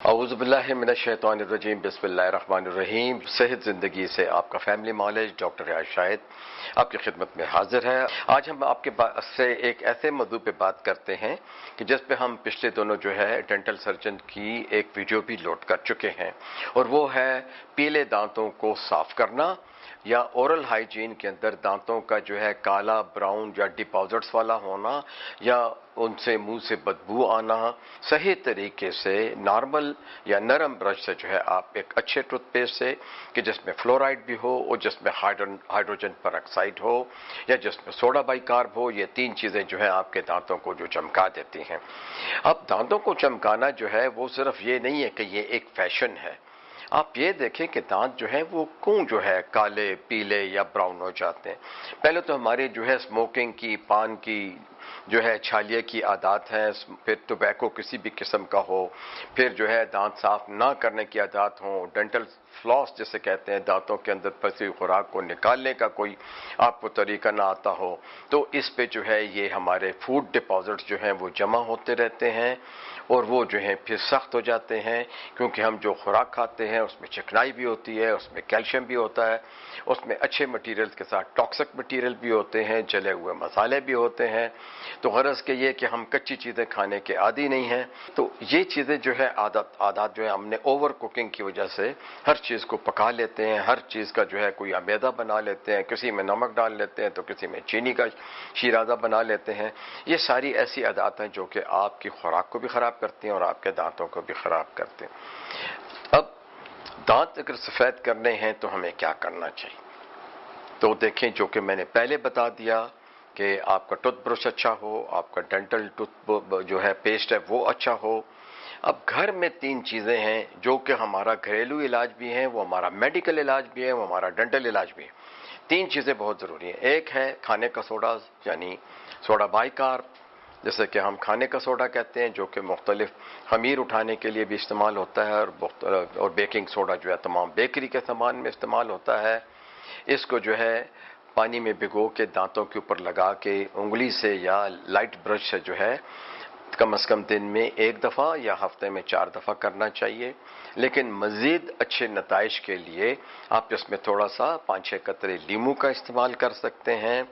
اعوذ باللہ من الشیطان الرجیم بسم اللہ الرحمن الرحیم۔ صحت زندگی سے آپ کا فیملی نالج ڈاکٹر ریاض شاہد آپ کی خدمت میں حاضر ہے۔ آج ہم آپ کے سے ایک ایسے موضوع پہ بات کرتے ہیں کہ جس پہ ہم پچھلے دونوں ڈینٹل سرجن کی ایک ویڈیو بھی لوڈ کر چکے ہیں، اور وہ ہے پیلے دانتوں کو صاف کرنا، یا اورل ہائیجین کے اندر دانتوں کا کالا براؤن یا ڈپازٹس والا ہونا، یا ان سے منہ سے بدبو آنا۔ صحیح طریقے سے نارمل یا نرم برش سے آپ ایک اچھے ٹوتھ پیسٹ سے کہ جس میں فلورائڈ بھی ہو اور جس میں ہائیڈروجن پر آکسائڈ ہو یا جس میں سوڈا بائی کارب ہو، یہ تین چیزیں آپ کے دانتوں کو چمکا دیتی ہیں۔ اب دانتوں کو چمکانا وہ صرف یہ نہیں ہے کہ یہ ایک فیشن ہے۔ آپ یہ دیکھیں کہ دانت وہ کیوں کالے پیلے یا براؤن ہو جاتے ہیں۔ پہلے تو ہمارے اسموکنگ کی، پان کی چھالیے کی عادات ہیں، پھر ٹوبیکو کسی بھی قسم کا ہو، پھر دانت صاف نہ کرنے کی عادات ہوں، ڈینٹل فلاس جسے کہتے ہیں، دانتوں کے اندر پھنسی ہوئی خوراک کو نکالنے کا کوئی آپ کو طریقہ نہ آتا ہو، تو اس پہ یہ ہمارے فوڈ ڈپازٹس وہ جمع ہوتے رہتے ہیں، اور وہ پھر سخت ہو جاتے ہیں، کیونکہ ہم جو خوراک کھاتے ہیں اس میں چکنائی بھی ہوتی ہے، اس میں کیلشیم بھی ہوتا ہے، اس میں اچھے مٹیریل کے ساتھ ٹاکسک مٹیریل بھی ہوتے ہیں، جلے ہوئے مسالے بھی ہوتے ہیں۔ تو غرض کہ یہ کہ ہم کچی چیزیں کھانے کے عادی نہیں ہیں، تو یہ چیزیں عادات ہم نے اوور کوکنگ کی وجہ سے ہر چیز کو پکا لیتے ہیں، ہر چیز کا کوئی امیدہ بنا لیتے ہیں، کسی میں نمک ڈال لیتے ہیں تو کسی میں چینی کا شیرازہ بنا لیتے ہیں۔ یہ ساری ایسی عادات ہیں جو کہ آپ کی خوراک کو بھی خراب کرتی ہیں اور آپ کے دانتوں کو بھی خراب کرتے ہیں۔ اب دانت اگر سفید کرنے ہیں تو ہمیں کیا کرنا چاہیے؟ تو دیکھیں، جو کہ میں نے پہلے بتا دیا کہ آپ کا ٹوتھ برش اچھا ہو، آپ کا ڈینٹل ٹوتھ پیسٹ ہے وہ اچھا ہو۔ اب گھر میں تین چیزیں ہیں جو کہ ہمارا گھریلو علاج بھی ہیں، وہ ہمارا میڈیکل علاج بھی ہے، وہ ہمارا ڈینٹل علاج بھی ہے۔ تین چیزیں بہت ضروری ہیں۔ ایک ہے کھانے کا سوڈا، یعنی سوڈا بائی کارب، جیسے کہ ہم کھانے کا سوڈا کہتے ہیں، جو کہ مختلف خمیر اٹھانے کے لیے بھی استعمال ہوتا ہے، اور بیکنگ سوڈا تمام بیکری کے سامان میں استعمال ہوتا ہے۔ اس کو پانی میں بھگو کے دانتوں کے اوپر لگا کے انگلی سے یا لائٹ برش سے کم از کم دن میں 1 دفعہ یا ہفتے میں 4 دفعہ کرنا چاہیے۔ لیکن مزید اچھے نتائج کے لیے آپ اس میں تھوڑا سا 5-6 قطرے لیموں کا استعمال کر سکتے ہیں۔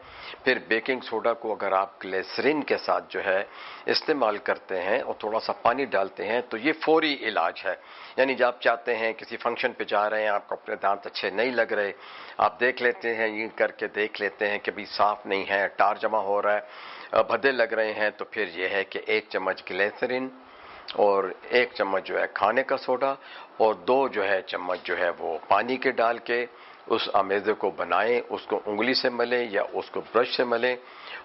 پھر بیکنگ سوڈا کو اگر آپ گلیسرین کے ساتھ استعمال کرتے ہیں اور تھوڑا سا پانی ڈالتے ہیں تو یہ فوری علاج ہے۔ یعنی جب آپ چاہتے ہیں کسی فنکشن پہ جا رہے ہیں، آپ کو اپنے دانت اچھے نہیں لگ رہے، آپ دیکھ لیتے ہیں، یہ کر کے دیکھ لیتے ہیں کہ بھی صاف نہیں ہے، ٹار جمع ہو رہا ہے، بھدے لگ رہے ہیں، تو پھر یہ ہے کہ 1 چمچ گلیسرین اور 1 چمچ کھانے کا سوڈا اور 2 چمچ وہ پانی کے ڈال کے اس آمیزے کو بنائیں، اس کو انگلی سے ملیں یا اس کو برش سے ملیں،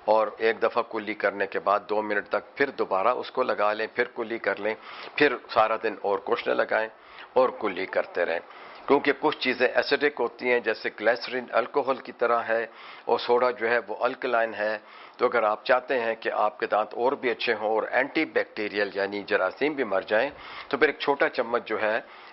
اور 1 دفعہ کلی کرنے کے بعد 2 منٹ تک پھر دوبارہ اس کو لگا لیں، پھر کلی کر لیں، پھر سارا دن اور کچھ نہ لگائیں اور کلی کرتے رہیں۔ کیونکہ کچھ چیزیں ایسیڈک ہوتی ہیں، جیسے گلیسرین الکوہل کی طرح ہے اور سوڈا وہ الکلائن ہے۔ تو اگر آپ چاہتے ہیں کہ آپ کے دانت اور بھی اچھے ہوں اور اینٹی بیکٹیریل یعنی جراثیم بھی مر جائیں، تو پھر 1 چھوٹا چمچ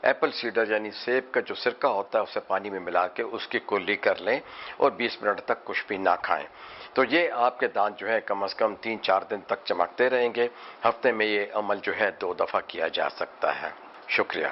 ایپل سیڈر یعنی سیب کا سرکہ ہوتا ہے اسے پانی میں ملا کے اس کی کلی کر لیں اور 20 منٹ تک کچھ بھی نہ کھائیں۔ تو یہ آپ کے دانت کم از کم 3-4 دن تک چمکتے رہیں گے۔ ہفتے میں یہ عمل 2 دفعہ کیا جا سکتا ہے۔ شکریہ۔